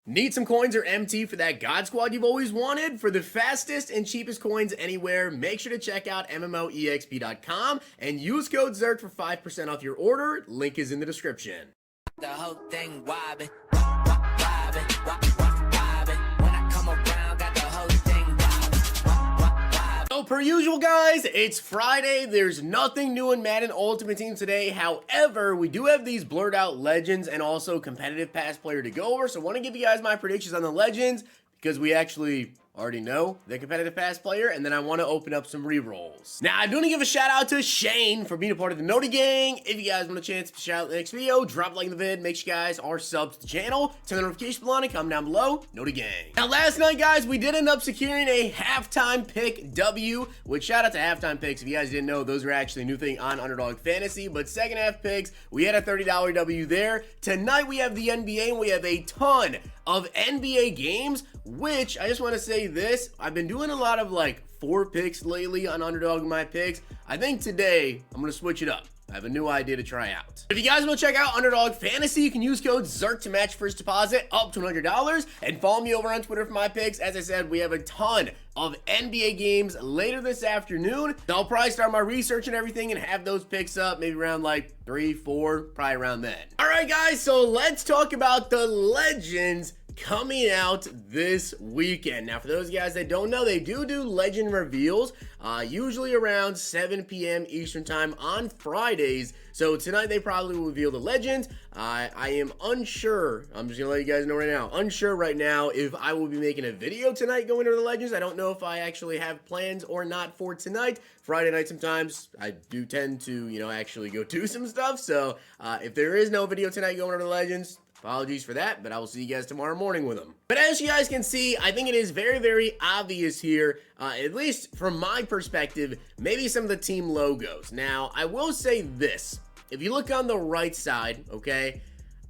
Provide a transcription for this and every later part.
Need some coins or MT for that God Squad you've always wanted? For the fastest and cheapest coins anywhere, make sure to check out MMOEXP.com and use code ZERK for 5% off your order. Link is in the description. The whole thing wobbin', wobbin', wobbin'. When I come around, got the whole thing wobbin'. So per usual, guys, it's Friday. There's nothing new in Madden Ultimate Team today. However, we do have these blurred out legends and also competitive pass player to go over. So I want to give you guys my predictions on the legends because we actually already know the competitive pass player, and then I want to open up some rerolls. Now, I do want to give a shout out to Shane for being a part of the Noti Gang. If you guys want a chance to shout out in the next video, drop a like in the vid, make sure you guys are subs to the channel, turn the notification bell on, and comment down below, Noti Gang. Now, last night, guys, we did end up securing a halftime pick W, which shout out to halftime picks. If you guys didn't know, those are actually a new thing on Underdog Fantasy, but second half picks, we had a $30 W there. Tonight, we have the NBA, and we have a ton of NBA games, which I just want to say this, I've been doing a lot of like 4 picks lately on Underdog in my picks. I think today I'm going to switch it up. I have a new idea to try out. If you guys want to check out Underdog Fantasy, you can use code ZERK to match first deposit up to $100 and follow me over on Twitter for my picks. As I said, we have a ton of NBA games later this afternoon. So I'll probably start my research and everything and have those picks up maybe around like 3, 4, probably around then. All right, guys, so let's talk about the legends coming out this weekend. Now, for those guys that don't know, they do legend reveals, usually around 7 p.m. Eastern time on Fridays. So tonight they probably will reveal the legends. I am unsure. I'm just gonna let you guys know right now. Unsure right now if I will be making a video tonight going over the legends. I don't know if I actually have plans or not for tonight. Friday night sometimes I do tend to, actually go do some stuff. So if there is no video tonight going over the legends, apologies for that, but I will see you guys tomorrow morning with them. But as you guys can see, I think it is very, very obvious here, at least from my perspective, maybe some of the team logos. Now, I will say this. If you look on the right side, okay,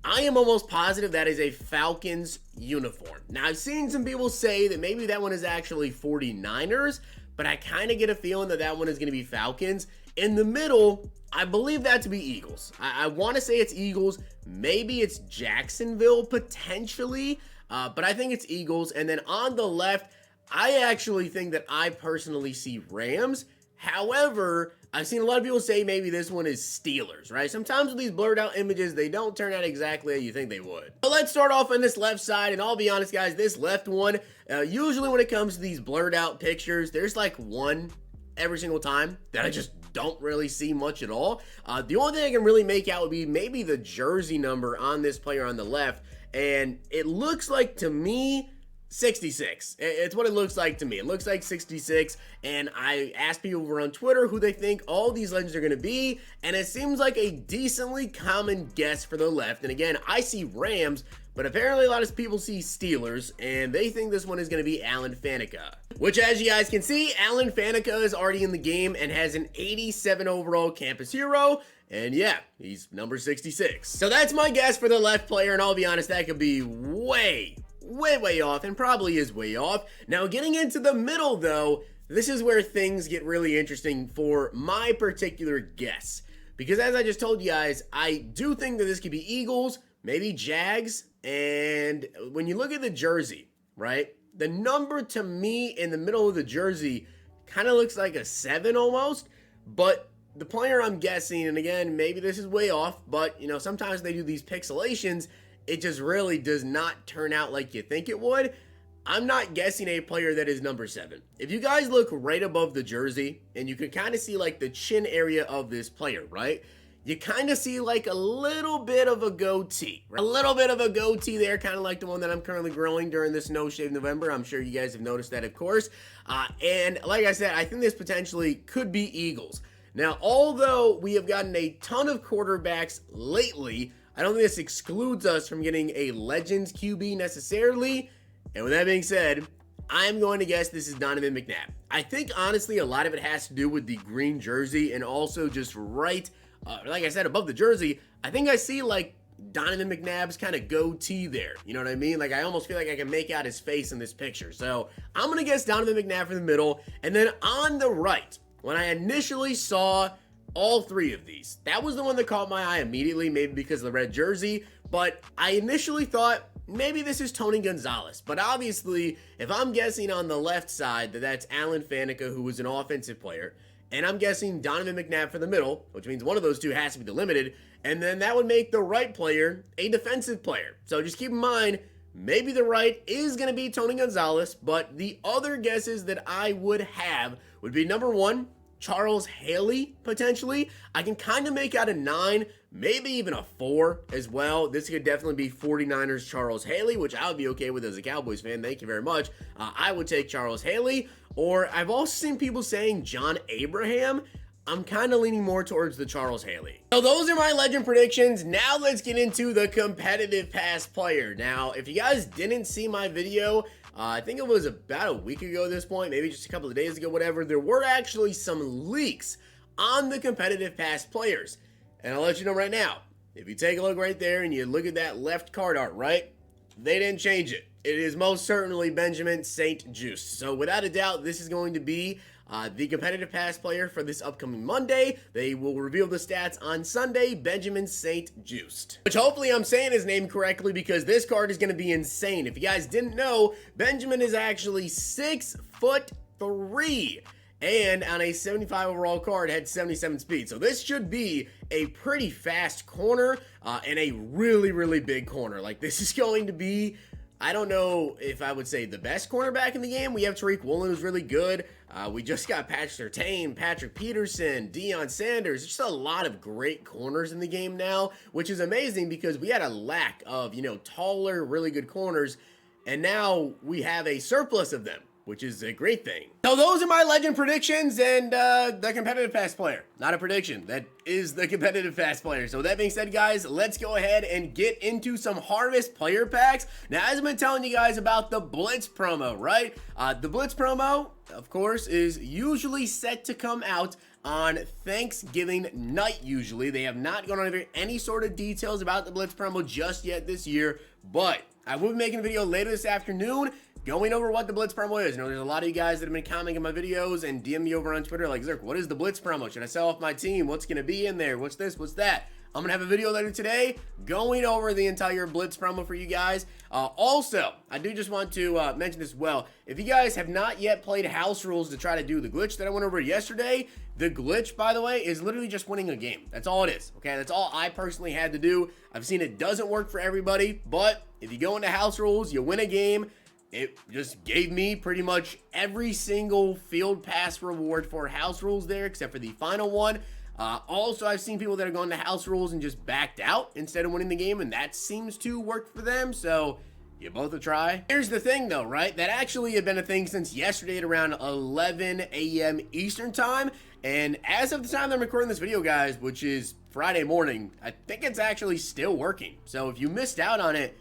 I am almost positive that is a Falcons uniform. Now, I've seen some people say that maybe that one is actually 49ers, but I kind of get a feeling that that one is going to be Falcons. In the middle, I believe that to be Eagles. I want to say it's Eagles. Maybe it's Jacksonville, potentially, but I think it's Eagles. And then on the left, I actually think that I personally see Rams. However, I've seen a lot of people say maybe this one is Steelers, right? Sometimes with these blurred out images, they don't turn out exactly how you think they would. But let's start off on this left side, and I'll be honest, guys, this left one, usually when it comes to these blurred out pictures, there's like one every single time that I just don't really see much at all. The only thing I can really make out would be maybe the jersey number on this player on the left, and it looks like to me 66. It's what it looks like to me. It looks like 66, and I asked people over on Twitter who they think all these legends are going to be, and it seems like a decently common guess for the left. And again, I see Rams, but apparently a lot of people see Steelers, and they think this one is going to be Alan Faneca. Which, as you guys can see, Alan Faneca is already in the game and has an 87 overall campus hero. And yeah, he's number 66. So that's my guess for the left player, and I'll be honest, that could be way off, and probably is way off. Now, getting into the middle, though, this is where things get really interesting for my particular guess. Because as I just told you guys, I do think that this could be Eagles, maybe Jags, and when you look at the jersey, right, the number to me in the middle of the jersey kind of looks like a 7 almost, but the player I'm guessing, and again, maybe this is way off, but, sometimes they do these pixelations, it just really does not turn out like you think it would. I'm not guessing a player that is number 7. If you guys look right above the jersey, and you can kind of see like the chin area of this player, right? You kind of see like a little bit of a goatee. Right? A little bit of a goatee there, kind of like the one that I'm currently growing during this No Shave November. I'm sure you guys have noticed that, of course. And like I said, I think this potentially could be Eagles. Now, although we have gotten a ton of quarterbacks lately, I don't think this excludes us from getting a Legends QB necessarily. And with that being said, I'm going to guess this is Donovan McNabb. I think, honestly, a lot of it has to do with the green jersey and also just right, like I said, above the jersey, I think I see, like, Donovan McNabb's kind of goatee there. You know what I mean? Like, I almost feel like I can make out his face in this picture. So I'm going to guess Donovan McNabb for the middle. And then on the right, when I initially saw all 3 of these, that was the one that caught my eye immediately, maybe because of the red jersey. But I initially thought maybe this is Tony Gonzalez. But obviously, if I'm guessing on the left side that that's Alan Faneca, who was an offensive player, and I'm guessing Donovan McNabb for the middle, which means one of those two has to be the limited, and then that would make the right player a defensive player. So just keep in mind, maybe the right is going to be Tony Gonzalez, but the other guesses that I would have would be number 1, Charles Haley, potentially. I can kind of make out a 9, maybe even a 4 as well. This could definitely be 49ers Charles Haley, which I would be okay with as a Cowboys fan. Thank you very much. I would take Charles Haley, or I've also seen people saying John Abraham. I'm kind of leaning more towards the Charles Haley. So those are my legend predictions. Now let's get into the competitive pass player. Now, if you guys didn't see my video, I think it was about a week ago at this point, maybe just a couple of days ago, whatever, there were actually some leaks on the competitive pass players. And I'll let you know right now, if you take a look right there and you look at that left card art, right? They didn't change it. It is most certainly Benjamin St-Juste. So without a doubt, this is going to be the competitive pass player for this upcoming Monday. They will reveal the stats on Sunday, Benjamin St-Juste. Which hopefully I'm saying his name correctly, because this card is going to be insane. If you guys didn't know, Benjamin is actually 6'3", and on a 75 overall card had 77 speed. So this should be a pretty fast corner and a really, really big corner. Like, this is going to be, I don't know if I would say the best cornerback in the game. We have Tariq Woolen, who's really good. We just got Patrick Surtain, Patrick Peterson, Deion Sanders. Just a lot of great corners in the game now, which is amazing because we had a lack of, taller, really good corners, and now we have a surplus of them, which is a great thing. So those are my legend predictions and the competitive pass player. Not a prediction. That is the competitive pass player. So that being said, guys, let's go ahead and get into some Harvest player packs. Now, as I've been telling you guys about the Blitz promo, right? The Blitz promo, of course, is usually set to come out on Thanksgiving night, usually. They have not gone over any sort of details about the Blitz promo just yet this year, but I will be making a video later this afternoon going over what the Blitz promo is. There's a lot of you guys that have been commenting on my videos and DM me over on Twitter like, Zirk, what is the Blitz promo? Should I sell off my team? What's going to be in there? What's this? What's that? I'm going to have a video later today going over the entire Blitz promo for you guys. Also, I do just want to mention this as well. If you guys have not yet played House Rules to try to do the glitch that I went over yesterday, the glitch, by the way, is literally just winning a game. That's all it is, okay? That's all I personally had to do. I've seen it doesn't work for everybody, but if you go into House Rules, you win a game. It just gave me pretty much every single field pass reward for House Rules there, except for the final one. Also, I've seen people that are going to House Rules and just backed out instead of winning the game, and that seems to work for them, so you both a try. Here's the thing, though, right? That actually had been a thing since yesterday at around 11 a.m. Eastern time, and as of the time that I'm recording this video, guys, which is Friday morning, I think it's actually still working. So if you missed out on it,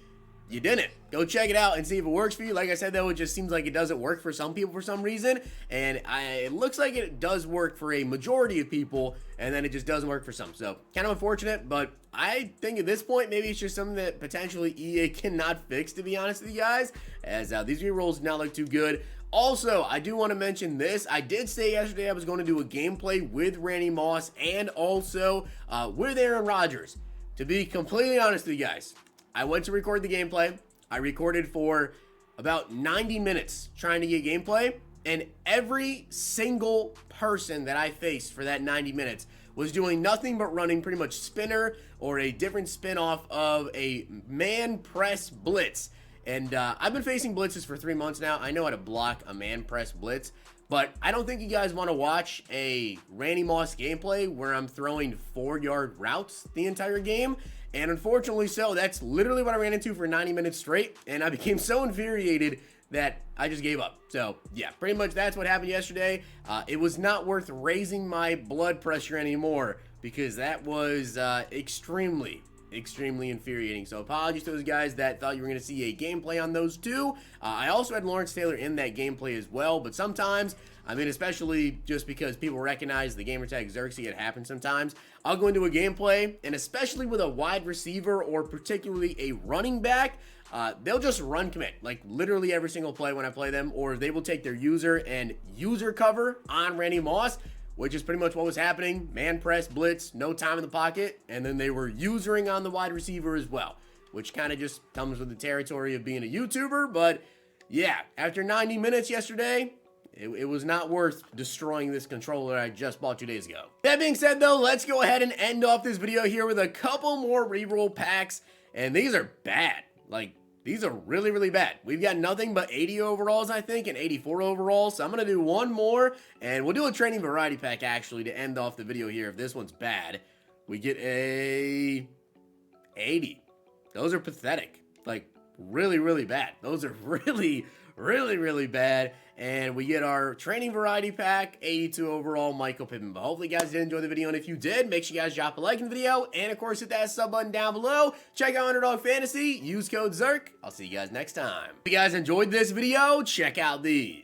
you didn't. Go check it out and see if it works for you. Like I said, though, it just seems like it doesn't work for some people for some reason. And it looks like it does work for a majority of people, and then it just doesn't work for some. So, kind of unfortunate, but I think at this point, maybe it's just something that potentially EA cannot fix, to be honest with you guys, as these rerolls do not look too good. Also, I do want to mention this. I did say yesterday I was going to do a gameplay with Randy Moss and also with Aaron Rodgers. To be completely honest with you guys, I went to record the gameplay. I recorded for about 90 minutes trying to get gameplay, and every single person that I faced for that 90 minutes was doing nothing but running pretty much spinner or a different spin off of a man press blitz. And I've been facing blitzes for 3 months now. I know how to block a man press blitz, but I don't think you guys want to watch a Randy Moss gameplay where I'm throwing 4-yard routes the entire game. And unfortunately so, that's literally what I ran into for 90 minutes straight, and I became so infuriated that I just gave up. So yeah, pretty much that's what happened yesterday. It was not worth raising my blood pressure anymore because that was extremely infuriating. So apologies to those guys that thought you were going to see a gameplay on those two. I also had Lawrence Taylor in that gameplay as well, but sometimes, I mean, especially just because people recognize the gamertag Zirksee, it happens sometimes. I'll go into a gameplay, and especially with a wide receiver or particularly a running back, they'll just run commit, like literally every single play when I play them, or they will take their user and user cover on Randy Moss, which is pretty much what was happening. Man press, blitz, no time in the pocket, and then they were usering on the wide receiver as well. which kind of just comes with the territory of being a YouTuber. But yeah, after 90 minutes yesterday, it was not worth destroying this controller I just bought 2 days ago. That being said, though, let's go ahead and end off this video here with a couple more reroll packs. And these are bad. Like, these are really, really bad. We've got nothing but 80 overalls, I think, and 84 overalls. So I'm going to do one more, and we'll do a training variety pack, actually, to end off the video here. If this one's bad, we get a 80. Those are pathetic. Like, really, really bad. Those are really, really, really bad. And we get our training variety pack, 82 overall Michael Pittman. But hopefully you guys did enjoy the video, and if you did, make sure you guys drop a like in the video, and of course hit that sub button down below. Check out Underdog Fantasy, use code ZERK. I'll see you guys next time. If you guys enjoyed this video, check out these.